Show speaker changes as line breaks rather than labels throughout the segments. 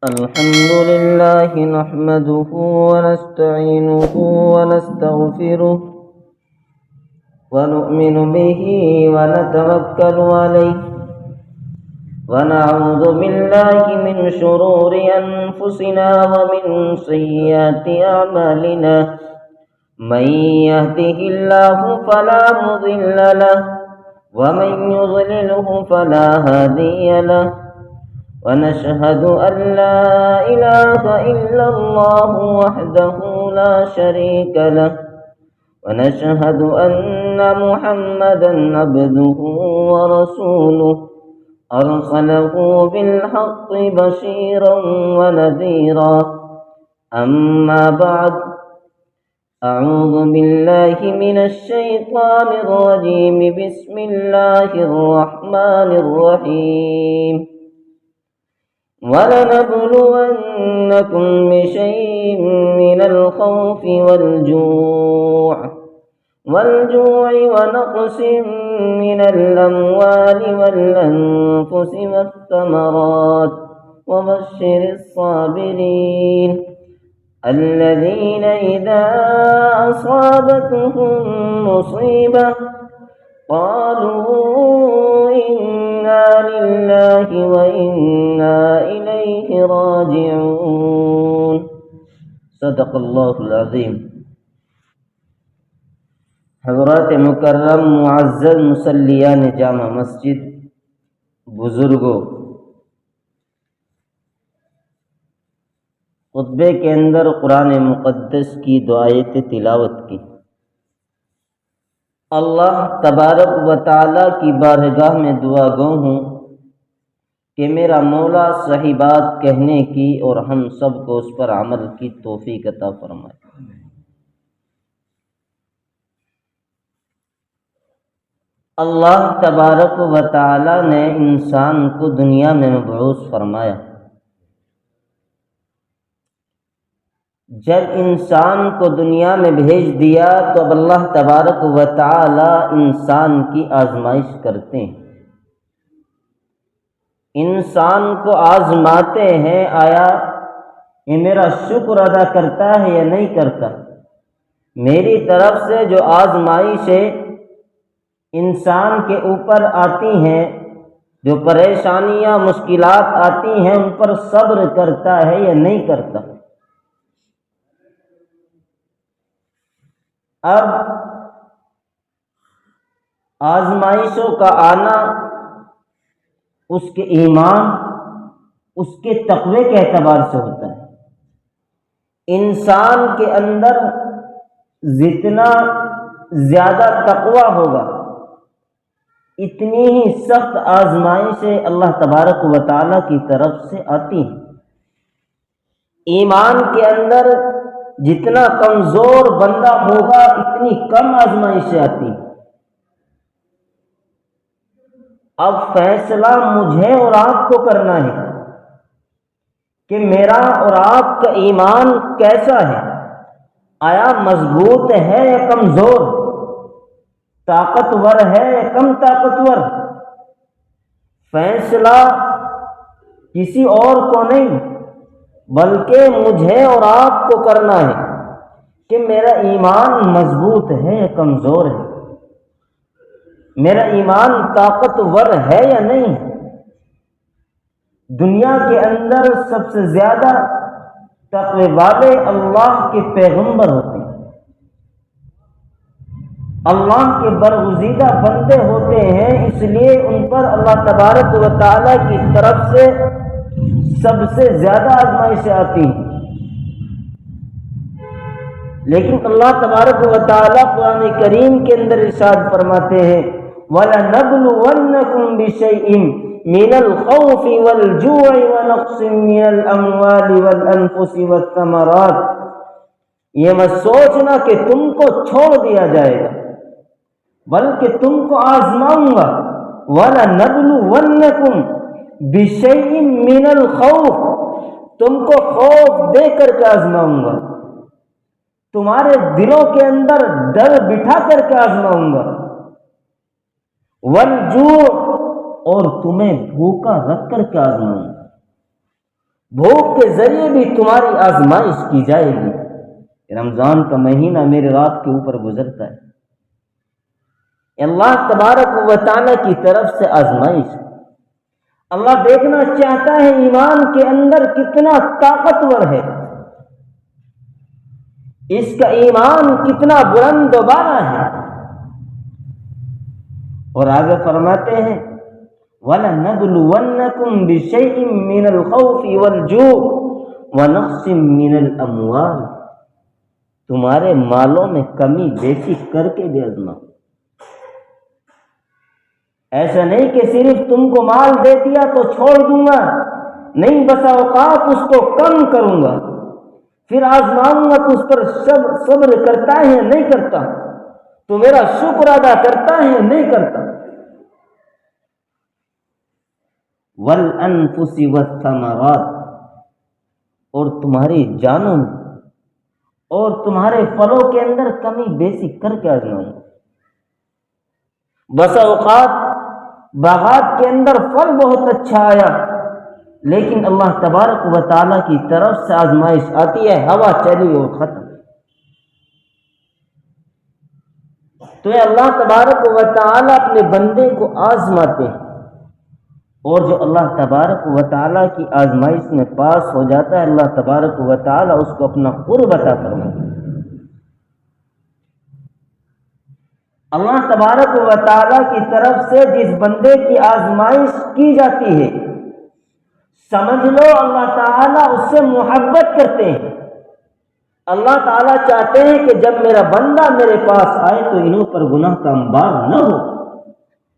الحمد لله نحمده ونستعينه ونستغفره ونؤمن به ونتوكل عليه ونعوذ بالله من شرور أنفسنا ومن سيئات أعمالنا من يهده الله فلا مضل له ومن يضلله فلا هادي له ونشهد أن لا إله إلا الله وحده لا شريك له ونشهد أن محمدا عبده ورسوله أرسله بالحق بشيرا ونذيرا أما بعد أعوذ بالله من الشيطان الرجيم بسم الله الرحمن الرحيم ولنبلونكم بشيء من الخوف والجوع ونقص من الأموال والأنفس والثمرات وبشر الصابرين الذين إذا أصابتهم مصيبة قالوا إنا لله وإنا إليه راجعون صدق اللہ العظیم۔ حضرات مکرم معزز مصلیان جامع مسجد، بزرگوں، خطبے کے اندر قرآن مقدس کی دو آیتیں تلاوت کی۔ اللہ تبارک و تعالیٰ کی بارگاہ میں دعا گو ہوں کہ میرا مولا صحیح بات کہنے کی اور ہم سب کو اس پر عمل کی توفیق عطا فرمائے۔ اللہ تبارک و تعالیٰ نے انسان کو دنیا میں مبعوث فرمایا۔ جب انسان کو دنیا میں بھیج دیا تو اب اللہ تبارک و تعالی انسان کی آزمائش کرتے ہیں، انسان کو آزماتے ہیں، آیا یہ میرا شکر ادا کرتا ہے یا نہیں کرتا۔ میری طرف سے جو آزمائشیں انسان کے اوپر آتی ہیں، جو پریشانیاں مشکلات آتی ہیں، ان پر صبر کرتا ہے یا نہیں کرتا۔ اب آزمائشوں کا آنا اس کے ایمان، اس کے تقوی کے اعتبار سے ہوتا ہے۔ انسان کے اندر جتنا زیادہ تقوی ہوگا اتنی ہی سخت آزمائشیں اللہ تبارک و تعالیٰ کی طرف سے آتی ہیں۔ ایمان کے اندر جتنا کمزور بندہ ہوگا اتنی کم آزمائشیں آتی ہیں۔ اب فیصلہ مجھے اور آپ کو کرنا ہے کہ میرا اور آپ کا ایمان کیسا ہے، آیا مضبوط ہے یا کمزور، طاقتور ہے یا کم طاقتور۔ فیصلہ کسی اور کو نہیں بلکہ مجھے اور آپ کو کرنا ہے کہ میرا ایمان مضبوط ہے یا کمزور ہے، میرا ایمان طاقتور ہے یا نہیں۔ دنیا کے اندر سب سے زیادہ تقوی والے اللہ کے پیغمبر ہوتے ہیں، اللہ کے برگزیدہ بندے ہوتے ہیں، اس لیے ان پر اللہ تبارک و تعالیٰ کی طرف سے سب سے زیادہ آزمائشیں آتی ہیں۔ لیکن اللہ تبارک و تعالیٰ قرآن کریم کے اندر ارشاد فرماتے ہیں وَلَنَبْلُوَنَّكُمْ بِشَيْءٍ مِّنَ الْخَوْفِ وَالْجُوعِ وَنَقْصٍ مِّنَ الْأَمْوَالِ وَالْأَنفُسِ وَالثَّمَرَاتِ۔ یہ مت سوچنا کہ تم کو چھوڑ دیا جائے گا، بلکہ تم کو آزماؤں گا۔ وَلَنَبْلُوَنَّكُمْ بِشَيْءٍ مِّنَ الْخَوْفِ، تم کو خوف دے کر کے آزماؤں گا، تمہارے دلوں کے اندر ڈر بٹھا کر کے آزماؤں گا۔ والجوع، اور تمہیں بھوکا رکھ کر کے آزماؤں گا۔ بھوک کے ذریعے بھی تمہاری آزمائش کی جائے گی۔ رمضان کا مہینہ میرے رات کے اوپر گزرتا ہے، اللہ تبارک و تعالیٰ کی طرف سے آزمائش۔ اللہ دیکھنا چاہتا ہے ایمان کے اندر کتنا طاقتور ہے، اس کا ایمان کتنا بلند و بالا ہے۔ اور آگے فرماتے ہیں وَلَنَبْلُوَنَّكُمْ بِشَيْءٍ مِّنَ الْخَوْفِ وَالْجُوعِ وَنَقْصٍ مِّنَ الْأَمْوَالِ، تمہارے مالوں میں کمی بیشی کر کے بھی آزماؤ۔ ایسا نہیں کہ صرف تم کو مال دے دیا تو چھوڑ دوں گا، نہیں، بسا اوقات اس کو کم کروں گا، پھر آزماؤں گا تو اس پر صبر کرتا ہے نہیں کرتا، تو میرا شکر ادا کرتا ہے نہیں کرتا۔ وَالْأَنفُسِ وَالثَّمَرَاتِ، اور تمہاری جانوں میں اور تمہارے پھلوں کے اندر کمی بیشی کر کے آزماؤں گا۔ بسا اوقات باغات کے اندر پھل بہت اچھا آیا، لیکن اللہ تبارک و تعالیٰ کی طرف سے آزمائش آتی ہے، ہوا چلی اور ختم۔ تو اللہ تبارک و تعالیٰ اپنے بندے کو آزماتے ہیں، اور جو اللہ تبارک و تعالیٰ کی آزمائش میں پاس ہو جاتا ہے، اللہ تبارک و تعالیٰ اس کو اپنا قرب عطا فرماتا ہے۔ اللہ تبارک و تعالیٰ کی طرف سے جس بندے کی آزمائش کی جاتی ہے، سمجھ لو اللہ تعالیٰ اس سے محبت کرتے ہیں۔ اللہ تعالیٰ چاہتے ہیں کہ جب میرا بندہ میرے پاس آئے تو انہوں پر گناہ کا انبار نہ ہو،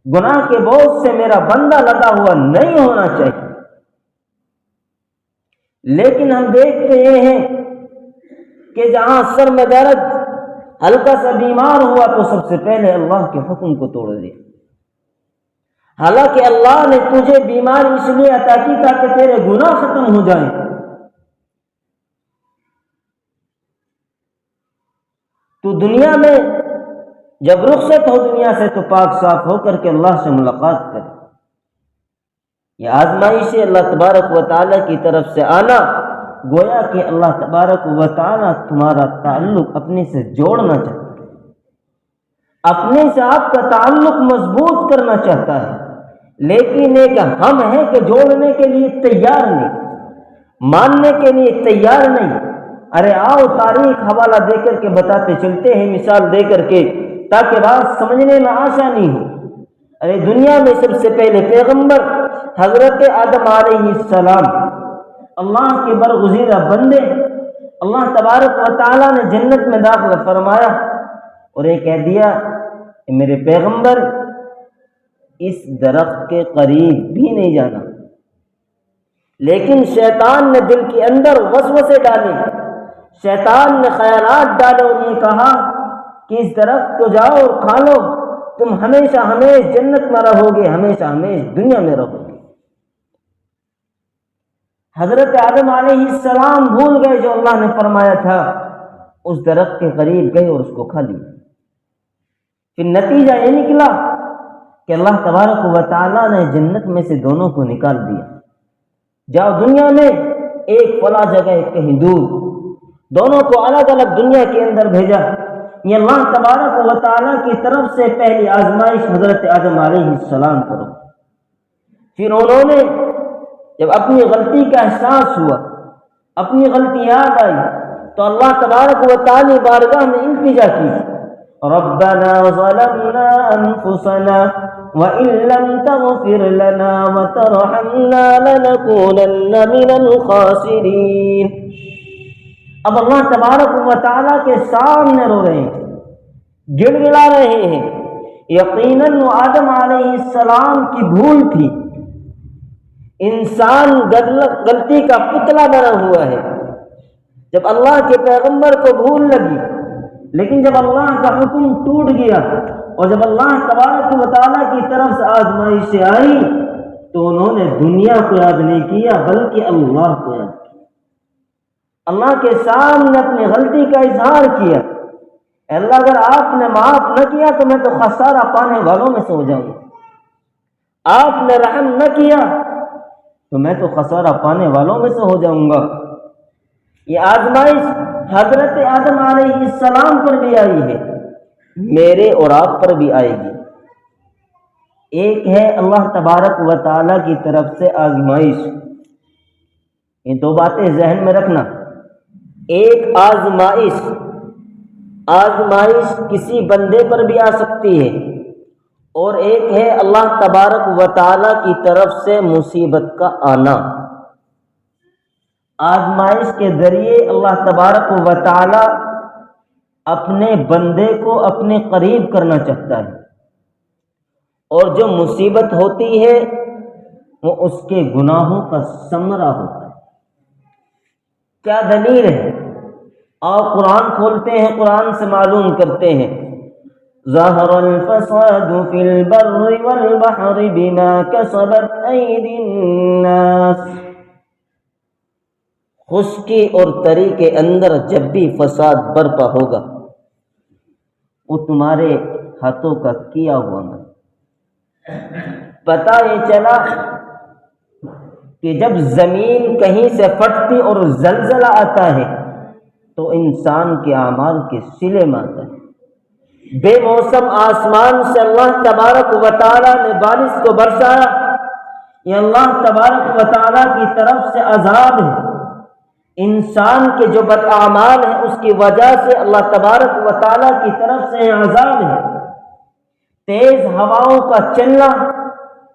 گناہ کے بوجھ سے میرا بندہ لدا ہوا نہیں ہونا چاہیے۔ لیکن ہم دیکھتے یہ ہیں کہ جہاں سر میں درد، ہلکا سا بیمار ہوا تو سب سے پہلے اللہ کے حکم کو توڑ دیا، حالانکہ اللہ نے تجھے بیماری اس لیے عطا کی تاکہ تیرے گناہ ختم ہو جائیں۔ تو دنیا میں جب رخصت ہو دنیا سے تو پاک صاف ہو کر کے اللہ سے ملاقات کرے۔ یہ آزمائش اللہ تبارک و تعالیٰ کی طرف سے آنا، گویا کہ اللہ تبارک و تعالیٰ تمہارا تعلق اپنے سے جوڑنا چاہتا ہے، اپنے سے آپ کا تعلق مضبوط کرنا چاہتا ہے، لیکن ایک ہم ہیں کہ جوڑنے کے لیے تیار نہیں، ماننے کے لیے تیار نہیں۔ ارے آؤ تاریخ حوالہ دے کر کے بتاتے چلتے ہیں، مثال دے کر کے، تاکہ بات سمجھنے میں آسانی ہو۔ ارے دنیا میں سب سے پہلے پیغمبر حضرت آدم علیہ السلام، اللہ کے برگزیدہ بندے، اللہ تبارک و تعالیٰ نے جنت میں داخل فرمایا اور یہ کہہ دیا کہ میرے پیغمبر اس درخت کے قریب بھی نہیں جانا، لیکن شیطان نے دل کے اندر وسوسے ڈالے، شیطان نے خیالات ڈالے اور یہ کہا کہ اس درخت کو جاؤ اور کھا لو، تم ہمیشہ ہمیشہ جنت میں رہو گے، ہمیشہ ہمیشہ دنیا میں رہو گے۔ حضرت آدم علیہ السلام بھول گئے جو اللہ نے فرمایا تھا، اس درخت کے قریب گئے اور اس کو کھا لیا۔ پھر نتیجہ یہ نکلا کہ اللہ تبارک و تعالیٰ نے جنت میں سے دونوں کو نکال دیا، جاؤ دنیا میں، ایک فلاں جگہ ایک کہیں دور، دونوں کو الگ الگ دنیا کے اندر بھیجا۔ یہ اللہ تبارک و تعالیٰ کی طرف سے پہلی آزمائش حضرت آدم علیہ السلام کرو۔ پھر انہوں نے جب اپنی غلطی کا احساس ہوا، اپنی غلطی یاد آئی، تو اللہ تبارک و تعالیٰ بارگاہ میں التجا کی، ربنا ظلمنا انفسنا وان لم تغفر لنا وترحمنا لنكونن من الخاسرین۔ اب اللہ تبارک و تعالیٰ کے سامنے رو رہے ہیں، گڑ گڑا رہے ہیں۔ یقیناً وہ آدم علیہ السلام کی بھول تھی، انسان غلطی کا پتلا بنا ہوا ہے۔ جب اللہ کے پیغمبر کو بھول لگی، لیکن جب اللہ کا حکم ٹوٹ گیا اور جب اللہ تبارک و تعالیٰ کی طرف سے آزمائش آئی تو انہوں نے دنیا کو یاد نہیں کیا بلکہ اللہ کو یاد کیا، اللہ کے سامنے اپنی غلطی کا اظہار کیا، اللہ اگر آپ نے معاف نہ کیا تو میں تو خسارہ پانے والوں میں سے ہو جاؤں گا، آپ نے رحم نہ کیا تو میں تو خسارہ پانے والوں میں سے ہو جاؤں گا۔ یہ آزمائش حضرت آدم علیہ السلام پر بھی آئی ہے، میرے اور آپ پر بھی آئے گی۔ ایک ہے اللہ تبارک و تعالیٰ کی طرف سے آزمائش، یہ دو باتیں ذہن میں رکھنا۔ ایک آزمائش کسی بندے پر بھی آ سکتی ہے، اور ایک ہے اللہ تبارک و تعالیٰ کی طرف سے مصیبت کا آنا۔ آزمائش کے ذریعے اللہ تبارک و تعالیٰ اپنے بندے کو اپنے قریب کرنا چاہتا ہے، اور جو مصیبت ہوتی ہے وہ اس کے گناہوں کا ثمرہ ہوتا ہے۔ کیا دلیل ہے؟ اور قرآن کھولتے ہیں، قرآن سے معلوم کرتے ہیں۔ ظہر الفساد فی البر والبحر بما کسبت ایدی الناس۔ خشکی اور تری کے اندر جب بھی فساد برپا ہوگا وہ تمہارے ہاتھوں کا کیا ہوا ہے۔ پتہ یہ چلا کہ جب زمین کہیں سے پھٹتی اور زلزلہ آتا ہے تو انسان کے اعمال کے صلے میں آتا ہے۔ بے موسم آسمان سے اللہ تبارک و تعالیٰ نے بارش کو برسایا، یہ اللہ تبارک و تعالیٰ کی طرف سے عذاب ہے۔ انسان کے جو بد اعمال ہیں اس کی وجہ سے اللہ تبارک و تعالیٰ کی طرف سے عذاب ہے۔ تیز ہواؤں کا چلنا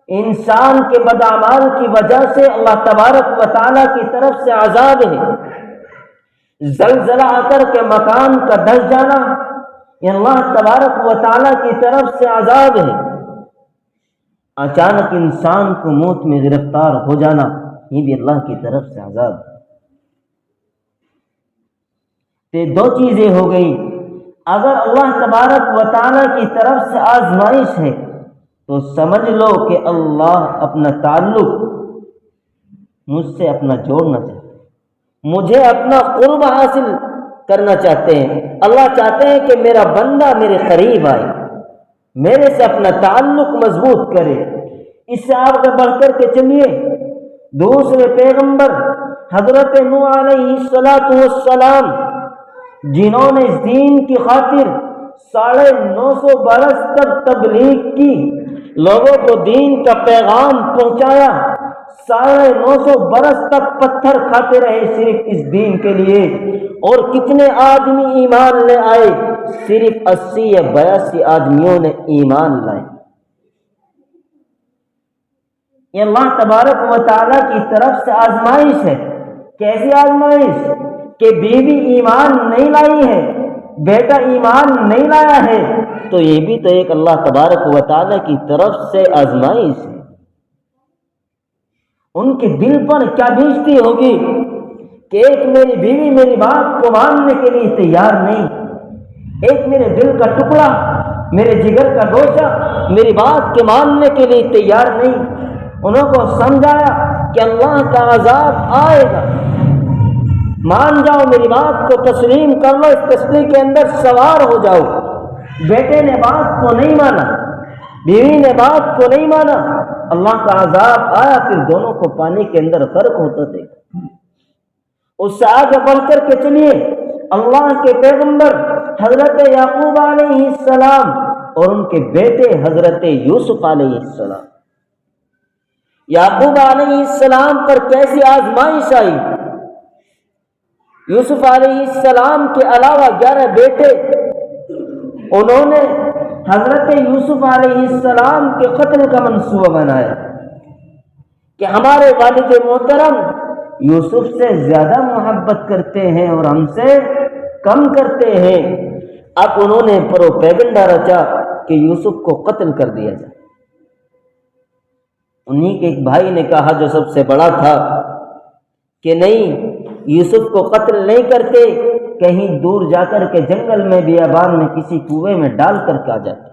انسان کے بد اعمال کی وجہ سے اللہ تبارک و تعالیٰ کی طرف سے عذاب ہے۔ زلزلہ آ کر کے مکان کا دھس جانا یہ اللہ تبارک و تعالیٰ کی طرف سے عذاب ہے۔ اچانک انسان کو موت میں گرفتار ہو جانا یہ بھی اللہ کی طرف سے عذاب ہے۔ دو چیزیں ہو گئی۔ اگر اللہ تبارک و تعالیٰ کی طرف سے آزمائش ہے تو سمجھ لو کہ اللہ اپنا تعلق مجھ سے اپنا جوڑنا چاہتے ہیں، مجھے اپنا قرب حاصل کرنا چاہتے ہیں۔ اللہ چاہتے ہیں کہ میرا بندہ میرے قریب آئے، میرے سے اپنا تعلق مضبوط کرے۔ اس سے آگے بڑھ کر کے چلیے، دوسرے پیغمبر حضرت نوح علیہ السلام جنہوں نے اس دین کی خاطر 950 برس تک تبلیغ کی، لوگوں کو دین کا پیغام پہنچایا، 950 برس تک پتھر کھاتے رہے صرف اس دین کے لیے، اور کتنے آدمی ایمان لے آئے؟ صرف 80 یا 82 آدمیوں نے ایمان لائے۔ یہ اللہ تبارک و تعالیٰ کی طرف سے آزمائش ہے۔ کیسی آزمائش؟ کہ بیوی ایمان نہیں لائی ہے، بیٹا ایمان نہیں لایا ہے، تو یہ بھی تو ایک اللہ تبارک و تعالیٰ کی طرف سے آزمائش ہے۔ ان کے دل پر کیا بیچتی ہوگی کہ ایک میری بیوی میری بات کو ماننے کے لیے تیار نہیں، ایک میرے دل کا ٹکڑا، میرے جگر کا گوشہ میری بات کے ماننے کے لیے تیار نہیں۔ انہوں کو سمجھایا کہ اللہ کا عذاب آئے گا، مان جاؤ، میری بات کو تسلیم کر لو، اس تسلیم کے اندر سوار ہو جاؤ۔ بیٹے نے بات کو نہیں مانا، بیوی نے بات کو نہیں مانا، اللہ کا عذاب آیا، پھر دونوں کو پانی کے اندر غرق ہوتا دیکھا۔ اس سے آگے بڑھ کر کے چلیے، اللہ کے پیغمبر حضرت یعقوب علیہ السلام اور ان کے بیٹے حضرت یوسف علیہ السلام۔ یعقوب علیہ السلام پر کیسی آزمائش آئی؟ یوسف علیہ السلام کے علاوہ 11 بیٹے، انہوں نے حضرت یوسف علیہ السلام کے قتل کا منصوبہ بنایا کہ ہمارے والد محترم یوسف سے زیادہ محبت کرتے ہیں اور ہم سے کم کرتے ہیں۔ اب انہوں نے پروپیگنڈا رچا کہ یوسف کو قتل کر دیا جائے۔ انہی کے ایک بھائی نے کہا جو سب سے بڑا تھا کہ نہیں، یوسف کو قتل نہیں کرتے، کہیں دور جا کر کے جنگل میں بیابان میں کسی کنویں میں ڈال کر کے آ جاتے۔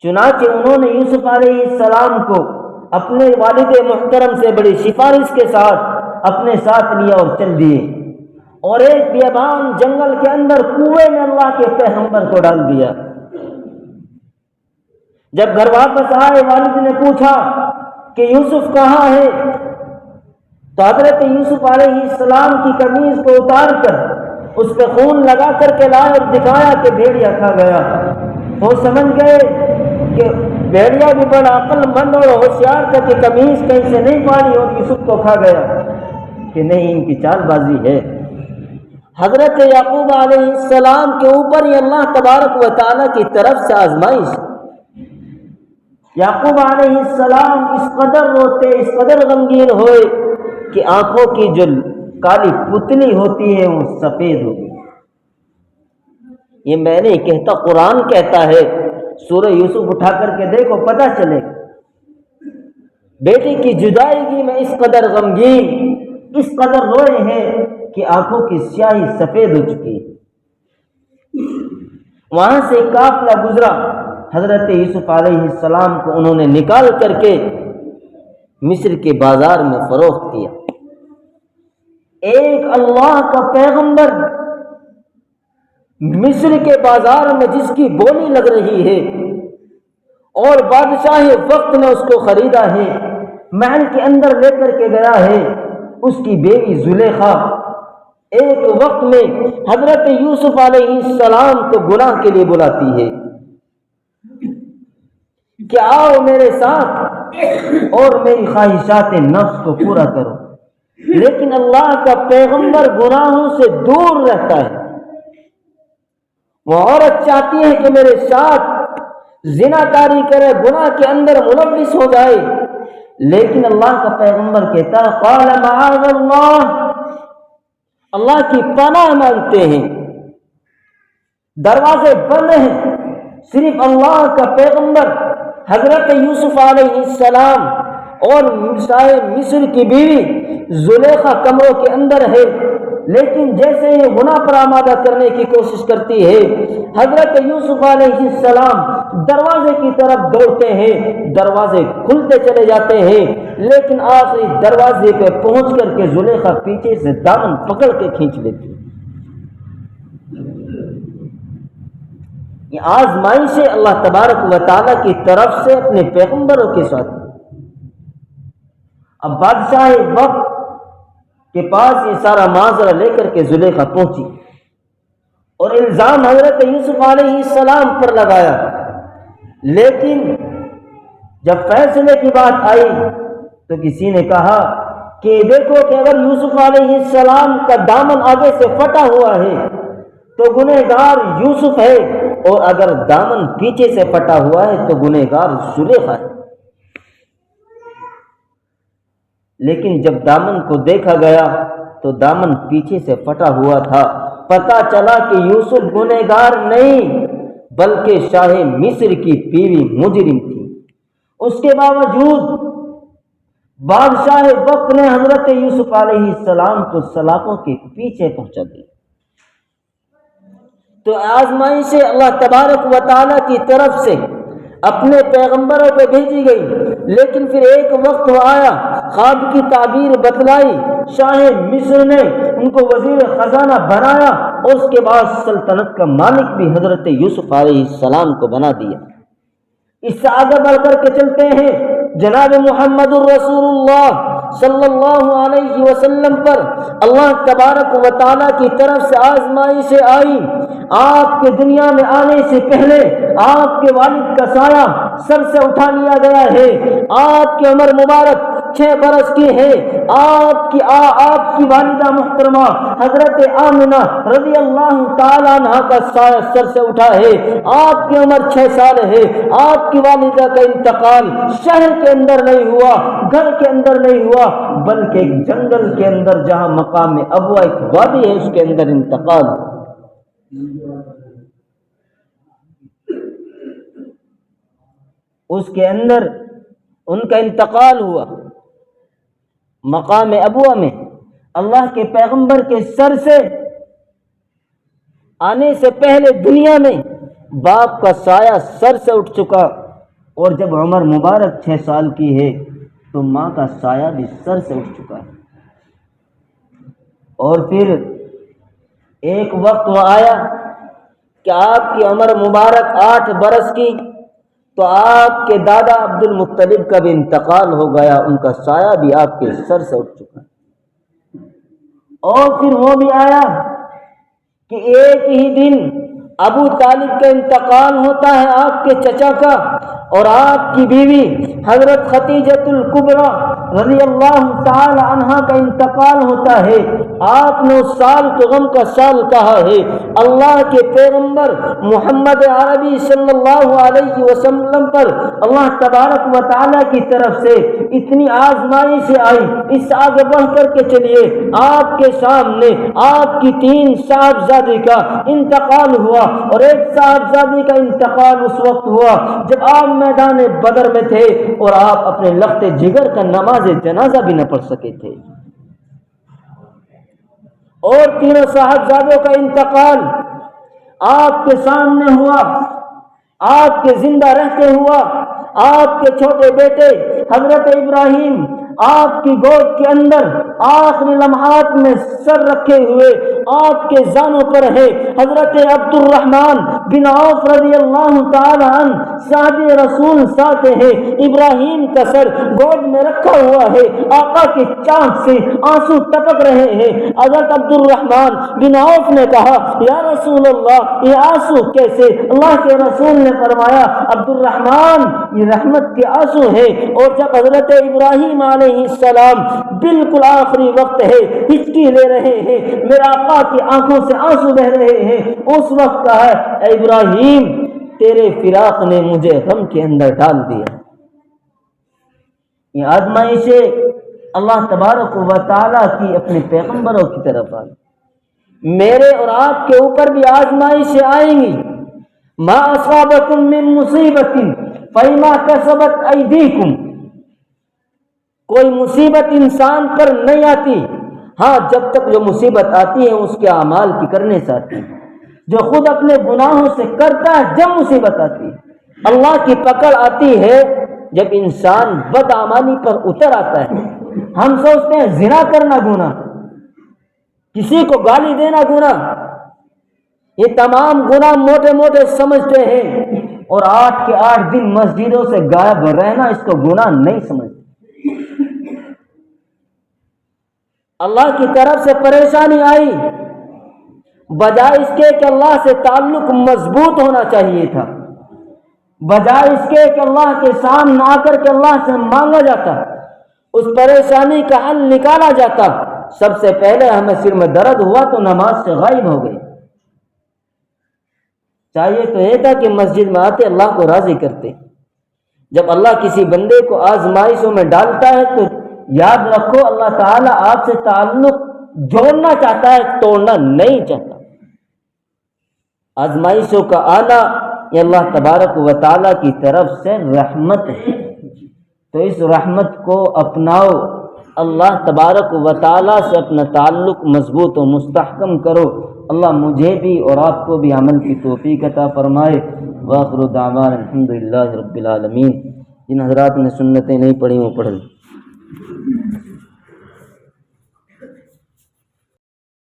چنانچہ انہوں نے یوسف علیہ السلام کو اپنے والد محترم سے بڑی سفارش کے ساتھ اپنے ساتھ لیا اور چل دیے، اور ایک بیابان جنگل کے اندر کنویں میں اللہ کے پیغمبر کو ڈال دیا۔ جب گھر واپس آئے، والد نے پوچھا کہ یوسف کہاں ہے، تو حضرت یوسف علیہ السلام کی قمیض کو اتار کر اس پہ خون لگا کر کے لائے اور دکھایا کہ بھیڑیا کھا گیا۔ وہ سمجھ گئے کہ بھیڑیا بھی بڑا عقل مند اور ہوشیار تھا کہ قمیض کہیں سے نہیں پاڑی اور یوسف کو کھا گیا، کہ نہیں ان کی چال بازی ہے۔ حضرت یعقوب علیہ السلام کے اوپر یہ اللہ تبارک و تعالیٰ کی طرف سے آزمائش۔ یعقوب علیہ السلام اس قدر روتے، اس قدر غمگین ہوئے کہ آنکھوں کی جو کالی پتلی ہوتی ہے وہ سفید ہو گئی۔ یہ میں نہیں کہتا، قرآن کہتا ہے، سورہ یوسف اٹھا کر کے دیکھو پتہ چلے۔ بیٹی کی جدائیگی میں اس قدر غمگین، اس قدر روئے ہیں کہ آنکھوں کی سیاہی سفید ہو چکی ہے۔ وہاں سے ایک قافلہ گزرا، حضرت یوسف علیہ السلام کو انہوں نے نکال کر کے مصر کے بازار میں فروخت کیا۔ ایک اللہ کا پیغمبر مصر کے بازار میں جس کی بولی لگ رہی ہے اور بادشاہ وقت نے اس کو خریدا ہے، محل کے اندر لے کر کے گیا ہے، اس کی بیوی زلیخا ایک وقت میں حضرت یوسف علیہ السلام کو گناہ کے لیے بلاتی ہے کہ آؤ میرے ساتھ اور میری خواہشات نفس کو پورا کرو، لیکن اللہ کا پیغمبر گناہوں سے دور رہتا ہے۔ وہ عورت چاہتی ہے کہ میرے ساتھ زنا کاری کرے، گناہ کے اندر ملوث ہو جائے، لیکن اللہ کا پیغمبر کہتا ہے قال معاذ اللہ، اللہ کی پناہ مانگتے ہیں، دروازے بند ہیں۔ صرف اللہ کا پیغمبر حضرت یوسف علیہ السلام اور مصر کی بیوی زلیخا کمروں کے اندر ہے، لیکن جیسے یہ گناہ پر آمادہ کرنے کی کوشش کرتی ہے، حضرت یوسف علیہ السلام دروازے کی طرف دوڑتے ہیں، دروازے کھلتے چلے جاتے ہیں، لیکن آخری دروازے پہ پہنچ کر کے زلیخا پیچھے سے دامن پکڑ کے کھینچ لیتی ہے۔ یہ آزمائش اللہ تبارک و تعالیٰ کی طرف سے اپنے پیغمبروں کے ساتھ۔ اب بادشاہ وقت کے پاس یہ سارا معاذرہ لے کر کے زلیخا پہنچی اور الزام حضرت یوسف علیہ السلام پر لگایا، لیکن جب فیصلے کی بات آئی تو کسی نے کہا کہ دیکھو کہ اگر یوسف علیہ السلام کا دامن آگے سے پھٹا ہوا ہے تو گنہگار یوسف ہے، اور اگر دامن پیچھے سے پھٹا ہوا ہے تو گنہگار زلیخا ہے۔ لیکن جب دامن کو دیکھا گیا تو دامن پیچھے سے پھٹا ہوا تھا، پتہ چلا کہ یوسف گنہگار نہیں بلکہ شاہ مصر کی بیوی مجرم تھی۔ اس کے باوجود بادشاہ وقت نے حضرت یوسف علیہ السلام کو سلاخوں کے پیچھے پہنچا دیا۔ تو آزمائش اللہ تبارک و تعالیٰ کی طرف سے اپنے پیغمبروں پہ بھیجی گئی، لیکن پھر ایک وقت آیا، خواب کی تعبیر بتلائی، شاہ مصر نے ان کو وزیر خزانہ بنایا اور اس کے بعد سلطنت کا مالک بھی حضرت یوسف علیہ السلام کو بنا دیا۔ اس سے آگے بڑھ کر کے چلتے ہیں، جناب محمد الرسول اللہ صلی اللہ علیہ وسلم پر اللہ تبارک و تعالیٰ کی طرف سے آزمائشیں آئی۔ آپ کے دنیا میں آنے سے پہلے آپ کے والد کا سایہ سر سے اٹھا لیا گیا ہے، آپ کی عمر مبارک 6 برس کی ہے، آپ کی والدہ محترمہ حضرت آمنہ رضی اللہ تعالیٰ عنہ کا سایہ سر سے اٹھا ہے، آپ کی عمر 6 سال ہے، آپ کی والدہ کا انتقال شہر کے اندر نہیں ہوا، گھر کے اندر نہیں ہوا، بلکہ ایک جنگل کے اندر جہاں مقام ابوا ایک وادی ہے اس کے اندر انتقال۔ اس کے اندر ان کا انتقال ہوا مقام ابوا میں۔ اللہ کے پیغمبر کے سر سے آنے سے پہلے دنیا میں باپ کا سایہ سر سے اٹھ چکا، اور جب عمر مبارک 6 سال کی ہے تو ماں کا سایہ بھی سر سے اٹھ چکا ہے۔ اور پھر ایک وقت وہ آیا کہ آپ کی عمر مبارک 8 برس کی، تو آپ کے دادا عبد المطلب کا بھی انتقال ہو گیا، ان کا سایہ بھی آپ کے سر سے اٹھ چکا۔ اور پھر وہ بھی آیا کہ ایک ہی دن ابو طالب کا انتقال ہوتا ہے، آپ کے چچا کا، اور آپ کی بیوی حضرت خدیجۃ الکبریٰ رضی اللہ تعالی عنہا کا انتقال ہوتا ہے۔ آپ نے اس سال کو غم کا سال کہا ہے۔ اللہ کے پیغمبر محمد عربی صلی اللہ علیہ وسلم پر اللہ تبارک و تعالی کی طرف سے اتنی آزمائش آئی۔ اس سے آگے بڑھ کر کے چلیے، آپ کے سامنے آپ کی 3 صاحبزادے کا انتقال ہوا، اور ایک صاحبزادے کا انتقال اس وقت ہوا جب آپ میدان بدر میں تھے اور آپ اپنے لخت جگر کا نماز جنازہ بھی نہ پڑھ سکے تھے۔ اور 3 صاحبزادوں کا انتقال آپ کے سامنے ہوا، آپ کے زندہ رہتے ہوا۔ آپ کے چھوٹے بیٹے حضرت ابراہیم آپ کی گود کے اندر آخری لمحات میں سر رکھے ہوئے آپ کے زانوں پر ہے۔ حضرت عبد الرحمن بن عوف رضی اللہ تعالی عنہ صحابی رسول ساتھ ہیں، ابراہیم کا سر گود میں رکھا ہوا ہے، آقا کی چاہت سے آنسو ٹپک رہے ہیں۔ حضرت عبد الرحمن بن عوف نے کہا، یا رسول اللہ یہ آنسو کیسے؟ اللہ کے رسول نے فرمایا، عبد الرحمن یہ رحمت کے آنسو ہے۔ اور جب حضرت ابراہیم علیہ السلام بالکل آخری وقت ہے، ہچکی لے رہے ہیں، میرے آقا کی آنکھوں سے آنسو بہ رہے ہیں، اس وقت کہا، اے ابراہیم تیرے فراق نے مجھے غم کے اندر ڈال دیا۔ یہ آزمائش اللہ تبارک و تعالیٰ کی اپنے پیغمبروں کی طرف آئی۔ میرے اور آپ کے اوپر بھی آزمائشیں آئیں گی۔ ما اصابکم من مصیبت فبما کسبت ایدیکم، کوئی مصیبت انسان پر نہیں آتی، ہاں جب تک جو مصیبت آتی ہے اس کے اعمال کی کرنے سے آتی ہے۔ جو خود اپنے گناہوں سے کرتا ہے جب مصیبت آتی ہے، اللہ کی پکڑ آتی ہے جب انسان بدعمالی پر اتر آتا ہے۔ ہم سوچتے ہیں زنا کرنا گناہ، کسی کو گالی دینا گناہ، یہ تمام گناہ موٹے موٹے سمجھتے ہیں، اور 8 کے 8 دن مسجدوں سے غائب رہنا اس کو گناہ نہیں سمجھتے۔ اللہ کی طرف سے پریشانی آئی، بجائے اس کے کہ اللہ سے تعلق مضبوط ہونا چاہیے تھا، بجائے اس کے کہ اللہ کے سامنے آ کر کے اللہ سے مانگا جاتا، اس پریشانی کا حل نکالا جاتا، سب سے پہلے ہمیں سر میں درد ہوا تو نماز سے غائب ہو گئی۔ چاہیے تو یہ تھا کہ مسجد میں آتے اللہ کو راضی کرتے۔ جب اللہ کسی بندے کو آزمائشوں میں ڈالتا ہے تو یاد رکھو اللہ تعالیٰ آپ سے تعلق جوڑنا چاہتا ہے، توڑنا نہیں چاہتا۔ آزمائشوں کا آنا یہ اللہ تبارک و تعالیٰ کی طرف سے رحمت ہے، تو اس رحمت کو اپناؤ، اللہ تبارک و تعالیٰ سے اپنا تعلق مضبوط و مستحکم کرو۔ اللہ مجھے بھی اور آپ کو بھی عمل کی توفیق عطا فرمائے۔ وآخر دعوانا الحمدللہ رب العالمین۔ جن حضرات نے سنتیں نہیں پڑھی وہ پڑھ لیں۔